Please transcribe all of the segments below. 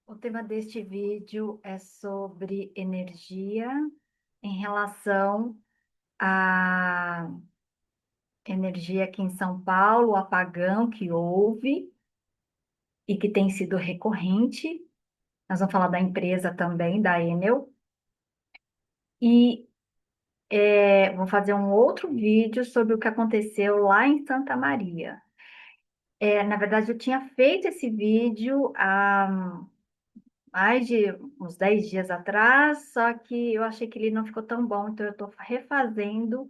O tema deste vídeo é sobre energia em relação à energia aqui em São Paulo, o apagão que houve e que tem sido recorrente. Nós vamos falar da empresa também, da Enel. E vou fazer um outro vídeo sobre o que aconteceu lá em Santa Maria. Na verdade, eu tinha feito esse vídeo há mais de uns 10 dias atrás, só que eu achei que ele não ficou tão bom, então eu estou refazendo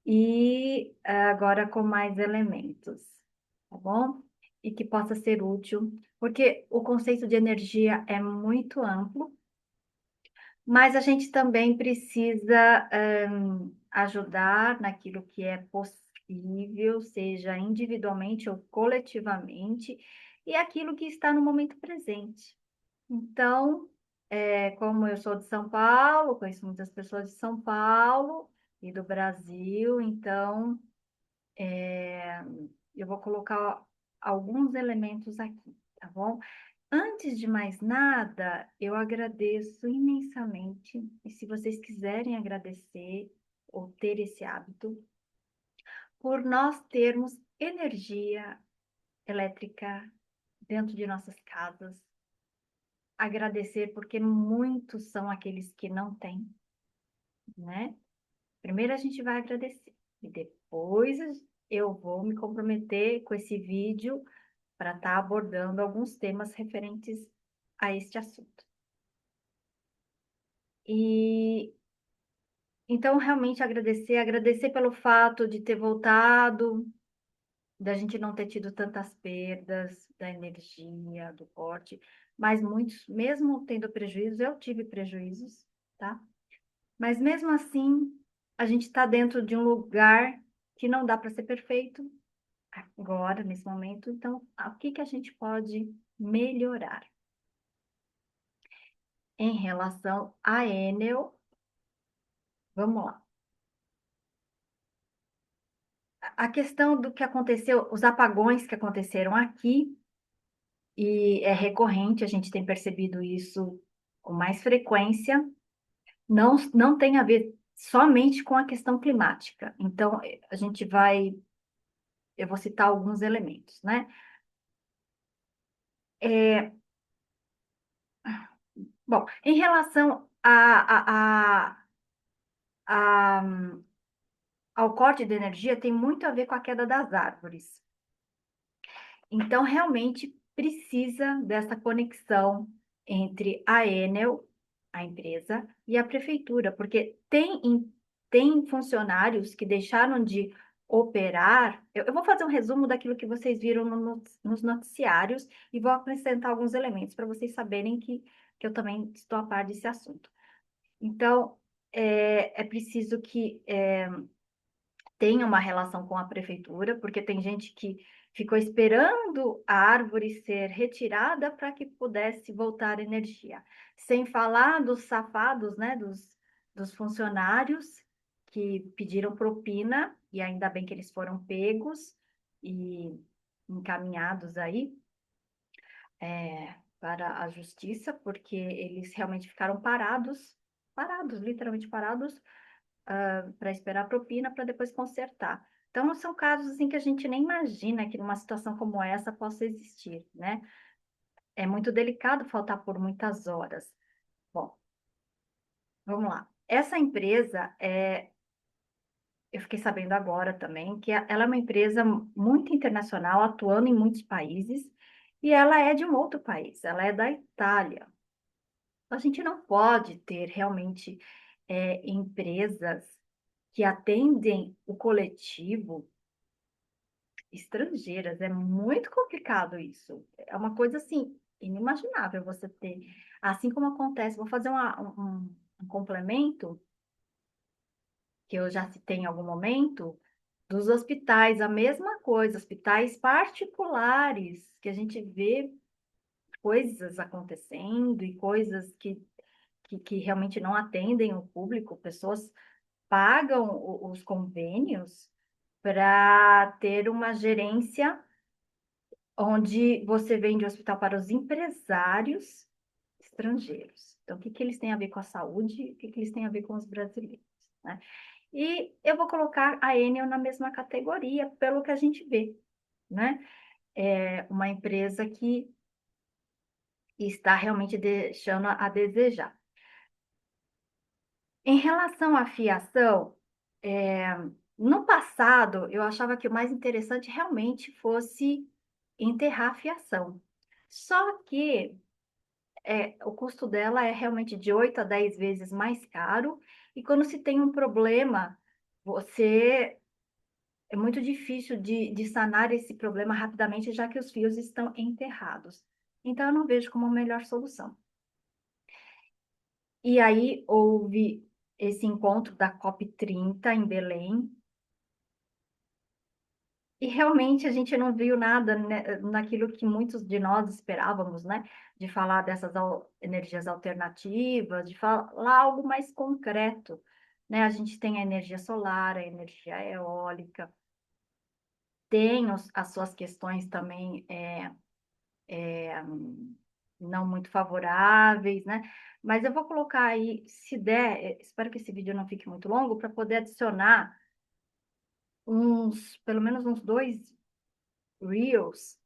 e agora com mais elementos, tá bom? E que possa ser útil, porque o conceito de energia é muito amplo, mas a gente também precisa ajudar naquilo que é possível, seja individualmente ou coletivamente, e aquilo que está no momento presente. Então, como eu sou de São Paulo, conheço muitas pessoas de São Paulo e do Brasil, então eu vou colocar alguns elementos aqui, tá bom? Antes de mais nada, eu agradeço imensamente, e se vocês quiserem agradecer ou ter esse hábito, por nós termos energia elétrica dentro de nossas casas. Agradecer porque muitos são aqueles que não têm, né? Primeiro a gente vai agradecer e depois eu vou me comprometer com esse vídeo para estar abordando alguns temas referentes a este assunto. E então realmente agradecer pelo fato de ter voltado, da gente não ter tido tantas perdas da energia, do corte, mas muitos, mesmo tendo prejuízos, eu tive prejuízos, tá? Mas mesmo assim, a gente está dentro de um lugar que não dá para ser perfeito agora, nesse momento. Então, o que que a gente pode melhorar? Em relação à Enel, vamos lá. A questão do que aconteceu, os apagões que aconteceram aqui, e é recorrente, a gente tem percebido isso com mais frequência, não tem a ver somente com a questão climática. Então, eu vou citar alguns elementos, né? É, Bom, em relação a- ao corte de energia, tem muito a ver com a queda das árvores. Então, realmente precisa dessa conexão entre a Enel, a empresa, e a prefeitura, porque tem funcionários que deixaram de operar. Eu vou fazer um resumo daquilo que vocês viram nos noticiários e vou acrescentar alguns elementos para vocês saberem que eu também estou a par desse assunto. Então, é preciso que tenha uma relação com a prefeitura, porque tem gente que ficou esperando a árvore ser retirada para que pudesse voltar energia. Sem falar dos safados, né, dos funcionários que pediram propina, e ainda bem que eles foram pegos e encaminhados aí para a justiça, porque eles realmente ficaram parados, literalmente parados, para esperar a propina para depois consertar. Então, são casos assim que a gente nem imagina que numa situação como essa possa existir, né? É muito delicado faltar por muitas horas. Bom, vamos lá. Essa empresa, eu fiquei sabendo agora também que ela é uma empresa muito internacional, atuando em muitos países, e ela é de um outro país, ela é da Itália. A gente não pode ter realmente empresas que atendem o coletivo estrangeiras. É muito complicado isso. É uma coisa assim, inimaginável você ter. Assim como acontece, vou fazer um complemento, que eu já citei em algum momento, dos hospitais, a mesma coisa, hospitais particulares, que a gente vê coisas acontecendo e coisas que realmente não atendem o público, pessoas pagam os convênios para ter uma gerência onde você vende o hospital para os empresários estrangeiros. Então, o que que eles têm a ver com a saúde? O que que eles têm a ver com os brasileiros, né? E eu vou colocar a Enel na mesma categoria, pelo que a gente vê, né? É uma empresa que está realmente deixando a desejar. Em relação à fiação, no passado, eu achava que o mais interessante realmente fosse enterrar a fiação. Só que o custo dela é realmente de 8 a 10 vezes mais caro, e quando se tem um problema, você é muito difícil de sanar esse problema rapidamente, já que os fios estão enterrados. Então, eu não vejo como a melhor solução. E aí houve esse encontro da COP30 em Belém, e realmente a gente não viu nada, né, naquilo que muitos de nós esperávamos, né? De falar dessas energias alternativas, de falar algo mais concreto, né? A gente tem a energia solar, a energia eólica, tem as suas questões também não muito favoráveis, né? Mas eu vou colocar aí, se der, espero que esse vídeo não fique muito longo, para poder adicionar pelo menos uns dois Reels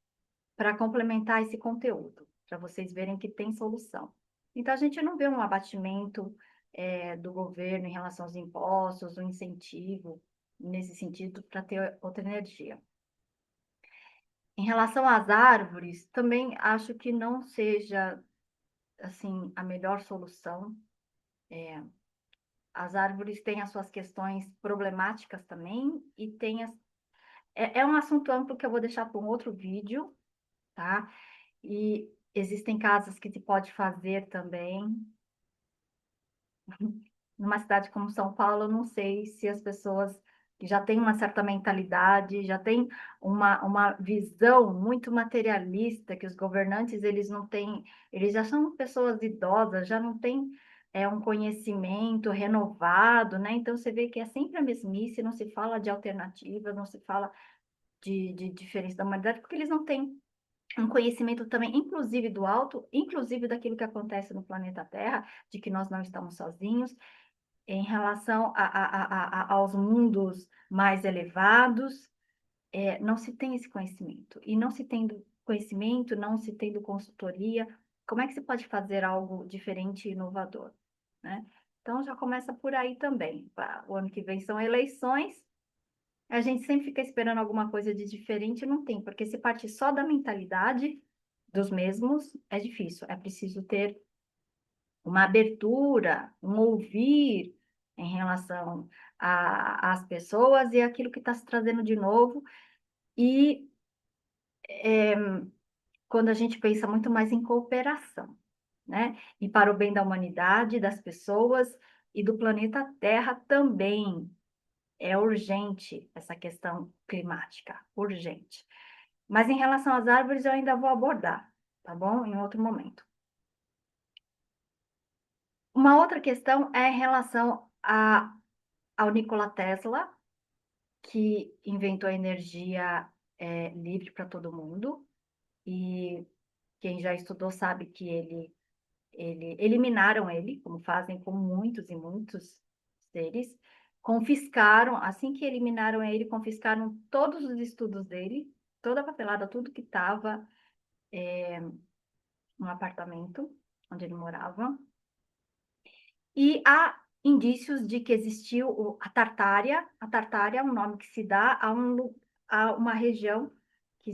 para complementar esse conteúdo, para vocês verem que tem solução. Então, a gente não vê um abatimento do governo em relação aos impostos, um incentivo nesse sentido para ter outra energia. Em relação às árvores, também acho que não seja assim a melhor solução. As árvores têm as suas questões problemáticas também e tem é um assunto amplo que eu vou deixar para um outro vídeo, tá? E existem casas que se pode fazer também. Numa cidade como São Paulo, eu não sei se as pessoas que já têm uma certa mentalidade, já têm uma visão muito materialista, que os governantes, eles não têm, eles já são pessoas idosas, já não têm um conhecimento renovado, né? Então, você vê que é sempre a mesmice, não se fala de alternativa, não se fala de diferença da humanidade, porque eles não têm um conhecimento também, inclusive do alto, inclusive daquilo que acontece no planeta Terra, de que nós não estamos sozinhos, em relação aos mundos mais elevados, não se tem esse conhecimento. E não se tendo conhecimento, não se tendo consultoria, como é que se pode fazer algo diferente e inovador, né? Então, já começa por aí também. O ano que vem são eleições, a gente sempre fica esperando alguma coisa de diferente, não tem, porque se partir só da mentalidade dos mesmos, é difícil. É preciso ter uma abertura, um ouvir em relação às pessoas e aquilo que está se trazendo de novo. E quando a gente pensa muito mais em cooperação, né? E para o bem da humanidade, das pessoas e do planeta Terra também. É urgente essa questão climática, urgente. Mas em relação às árvores, eu ainda vou abordar, tá bom? Em outro momento. Uma outra questão é em relação ao Nikola Tesla, que inventou a energia livre para todo mundo. E quem já estudou sabe que ele eliminaram ele, como fazem com muitos e muitos seres, confiscaram, assim que eliminaram ele, confiscaram todos os estudos dele, toda a papelada, tudo que estava no apartamento onde ele morava. E há indícios de que existiu a Tartária. A Tartária é um nome que se dá a uma região que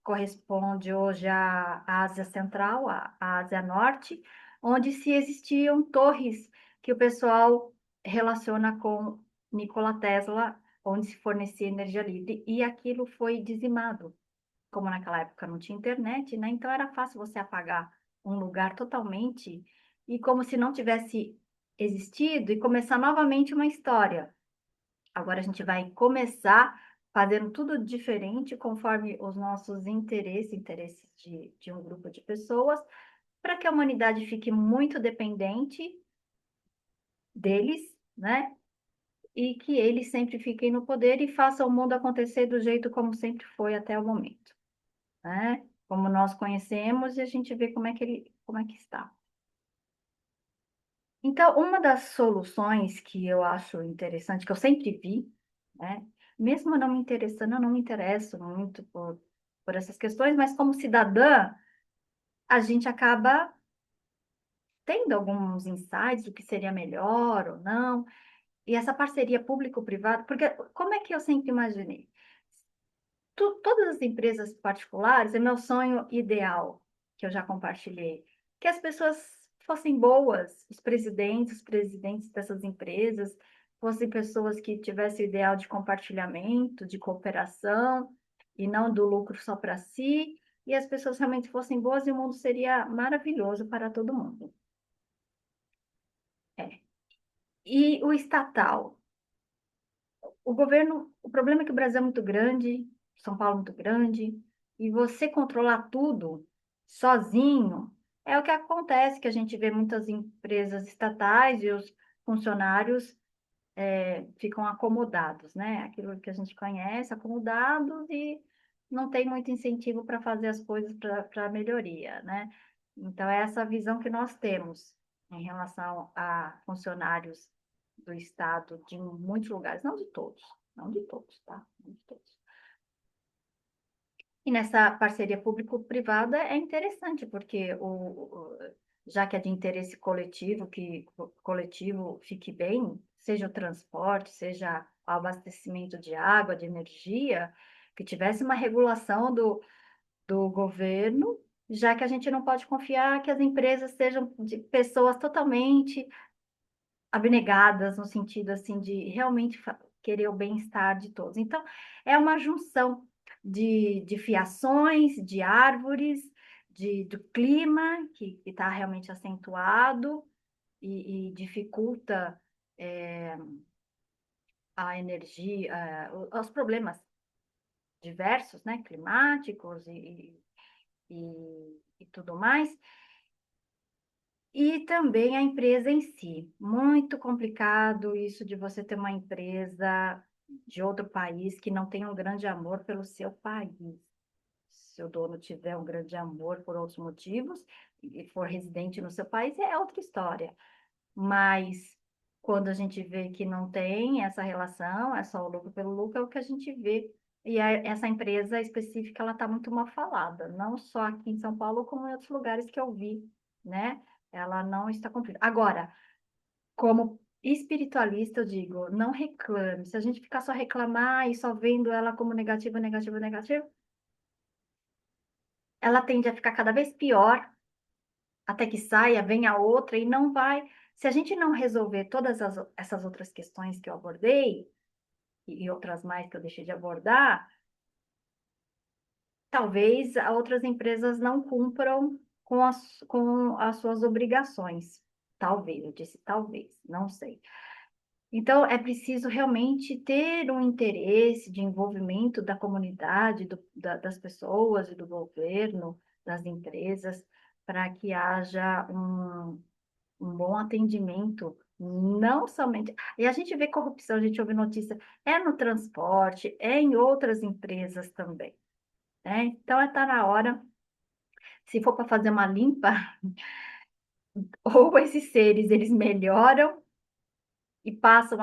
corresponde hoje à Ásia Central, à Ásia Norte, onde se existiam torres que o pessoal relaciona com Nikola Tesla, onde se fornecia energia livre, e aquilo foi dizimado. Como naquela época não tinha internet, né? Então era fácil você apagar um lugar totalmente e como se não tivesse existido e começar novamente uma história. Agora a gente vai começar fazendo tudo diferente conforme os nossos interesses de um grupo de pessoas, para que a humanidade fique muito dependente deles, né? E que eles sempre fiquem no poder e façam o mundo acontecer do jeito como sempre foi até o momento, né? Como nós conhecemos, e a gente vê como é que como é que está. Então, uma das soluções que eu acho interessante, que eu sempre vi, né? Mesmo eu não me interessando, eu não me interesso muito por essas questões, mas como cidadã, a gente acaba tendo alguns insights do que seria melhor ou não. E essa parceria público-privada, porque como é que eu sempre imaginei? Todas as empresas particulares é meu sonho ideal, que eu já compartilhei, que as pessoas fossem boas, os presidentes dessas empresas, fossem pessoas que tivessem o ideal de compartilhamento, de cooperação, e não do lucro só para si, e as pessoas realmente fossem boas e o mundo seria maravilhoso para todo mundo. É. E o estatal? O governo, o problema é que o Brasil é muito grande, São Paulo é muito grande, e você controlar tudo sozinho é o que acontece, que a gente vê muitas empresas estatais e os funcionários ficam acomodados, né? Aquilo que a gente conhece, acomodados e não tem muito incentivo para fazer as coisas para melhoria, né? Então, é essa visão que nós temos em relação a funcionários do Estado de muitos lugares, não de todos, não de todos, tá? Não de todos. E nessa parceria público-privada é interessante, porque já que é de interesse coletivo, que o coletivo fique bem, seja o transporte, seja o abastecimento de água, de energia, que tivesse uma regulação do governo, já que a gente não pode confiar que as empresas sejam de pessoas totalmente abnegadas, no sentido assim de realmente querer o bem-estar de todos. Então, é uma junção de fiações, de árvores, do clima, que está realmente acentuado e dificulta a energia, os problemas diversos, né, climáticos e tudo mais. E também a empresa em si. Muito complicado isso de você ter uma empresa de outro país que não tenha um grande amor pelo seu país. Se o dono tiver um grande amor por outros motivos e for residente no seu país, é outra história. Mas quando a gente vê que não tem essa relação, é só o lucro pelo lucro, é o que a gente vê. E essa empresa específica, ela está muito mal falada, não só aqui em São Paulo, como em outros lugares que eu vi, né? Ela não está cumprindo. Agora, como espiritualista, eu digo, não reclame. Se a gente ficar só reclamar e só vendo ela como negativa, negativa, negativa, ela tende a ficar cada vez pior, até que saia, venha outra e não vai. Se a gente não resolver todas essas outras questões que eu abordei, e outras mais que eu deixei de abordar, talvez outras empresas não cumpram com as suas obrigações. Talvez, eu disse talvez, não sei. Então, é preciso realmente ter um interesse de envolvimento da comunidade, das pessoas e do governo, das empresas, para que haja um bom atendimento, não somente. E a gente vê corrupção, a gente ouve notícia, é no transporte, é em outras empresas também, né? Então, está na hora, se for para fazer uma limpa, ou esses seres, eles melhoram e passam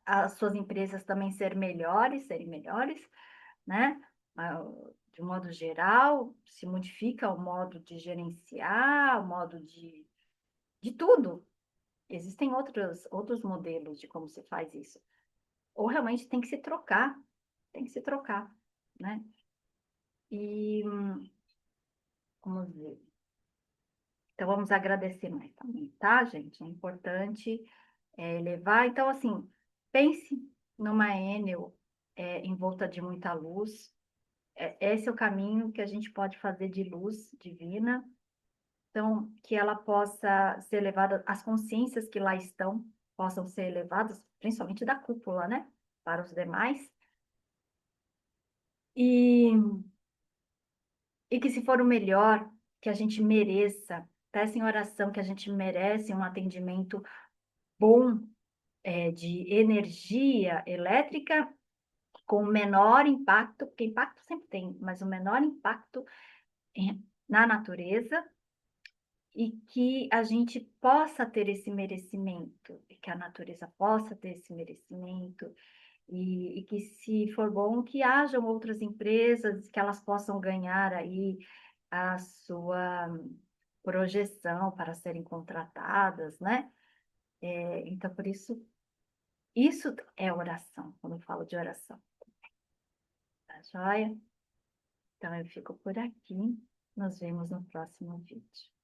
as suas empresas também serem melhores, né? Ah, de um modo geral, se modifica o modo de gerenciar, o modo de tudo. Existem outros modelos de como se faz isso. Ou realmente tem que se trocar, né? E, vamos ver. Então, vamos agradecer mais também, tá, gente? É importante levar. Então, assim, pense numa Enel em volta de muita luz. Esse é o caminho que a gente pode fazer de luz divina. Então, que ela possa ser elevada, as consciências que lá estão possam ser elevadas, principalmente da cúpula, né? Para os demais. E, e que se for o melhor, que a gente mereça, peça em oração que a gente merece um atendimento bom, de energia elétrica com o menor impacto, porque impacto sempre tem, mas o menor impacto na natureza e que a gente possa ter esse merecimento, e que a natureza possa ter esse merecimento, e que se for bom, que hajam outras empresas, que elas possam ganhar aí a sua projeção para serem contratadas, né? Então, por isso, isso é oração, quando eu falo de oração, tá joia? Então, eu fico por aqui. Nos vemos no próximo vídeo.